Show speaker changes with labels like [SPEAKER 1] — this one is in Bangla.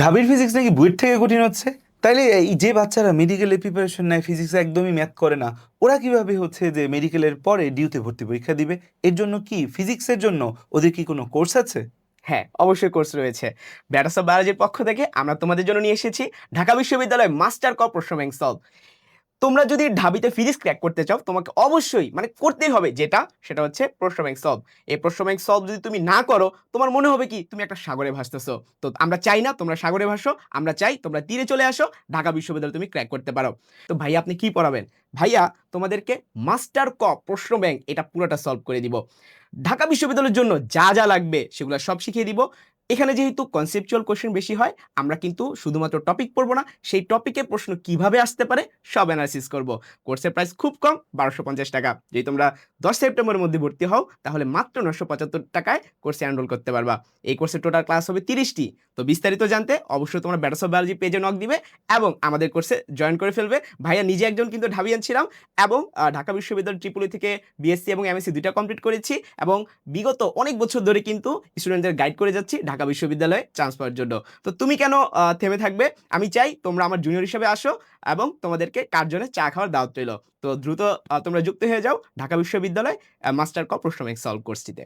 [SPEAKER 1] ঢাবির ফিজিক্স নাকি বুয়েট থেকে কঠিন হচ্ছে। তাইলে এই যে বাচ্চারা মেডিকেলে প্রিপারেশন নেয়, ফিজিক্স একদমই ম্যাথ করে না, ওরা কিভাবে হচ্ছে যে মেডিকেলের পরে ডিউতে ভর্তি পরীক্ষা দিবে? এর জন্য কি ফিজিক্সের জন্য ওদের কি কোনো কোর্স আছে?
[SPEAKER 2] হ্যাঁ, অবশ্যই কোর্স রয়েছে। ব্যাটাস অফ বায়োলজির পক্ষ থেকে আমরা তোমাদের জন্য নিয়ে এসেছি ঢাকা বিশ্ববিদ্যালয় মাস্টার ক প্রশ্ন ব্যাংক সলভ। তোমরা যদি ঢাবিতে ফিজিক্স ক্র্যাক করতে চাও, তোমাকে অবশ্যই মানে করতেই হবে সেটা হচ্ছে প্রশ্ন ব্যাংক সলভ। এই প্রশ্ন ব্যাংক সলভ যদি তুমি না করো, তোমার মনে হবে কি তুমি একটা সাগরে ভাসতেছো। তো আমরা চাই না তোমরা সাগরে ভাসো, আমরা চাই তোমরা তীরে চলে আসো, ঢাকা বিশ্ববিদ্যালয়ে তুমি ক্র্যাক করতে পারো। তো ভাইয়া আপনি কি পড়াবেন? ভাইয়া তোমাদেরকে মাস্টার ক প্রশ্ন ব্যাংক এটা পুরোটা সলভ করে দিব। ঢাকা বিশ্ববিদ্যালয়ের জন্য যা যা লাগবে সেগুলো সব শিখিয়ে দিব। এখানে যেহেতু কনসেপচুয়াল কোশ্চেন বেশি হয়, আমরা কিন্তু শুধুমাত্র টপিক পড়বো না, সেই টপিকের প্রশ্ন কিভাবে আসতে পারে সব অ্যানালাইসিস করব। কোর্সের প্রাইস খুব কম, 1250 টাকা। যদি তোমরা 10 সেপ্টেম্বরের মধ্যে ভর্তি হও, তাহলে মাত্র 975 টাকায় কোর্সে এনরোল করতে পারবা। এই কোর্সের টোটাল ক্লাস হবে 30টি। তো বিস্তারিত জানতে অবশ্যই তোমরা ব্যাটাস অফ বায়োলজি পেজে নক দিবে এবং আমাদের কোর্সে জয়েন করে ফেলবে। ভাইয়া নিজে একজন কিন্তু ঢাবিয়ান ছিলাম এবং ঢাকা বিশ্ববিদ্যালয় ট্রিপলি থেকে বিএসসি এবং এমএসসি দুইটা কমপ্লিট করেছি এবং বিগত অনেক বছর ধরে কিন্তু স্টুডেন্টদের গাইড করে যাচ্ছি ঢাকা বিশ্ববিদ্যালয়ে চান্স পাওয়ার জন্য। তো তুমি কেন থেমে থাকবে? আমি চাই তোমরা আমার জুনিয়র হিসেবে আসো এবং তোমাদেরকে কার্জনে চা খাওয়ার দাওয়াত রইল। তো দ্রুত তোমরা যুক্ত হয়ে যাও ঢাকা বিশ্ববিদ্যালয় মাস্টার ক প্রশ্ন ব্যাংক সলভ কোর্সটিতে।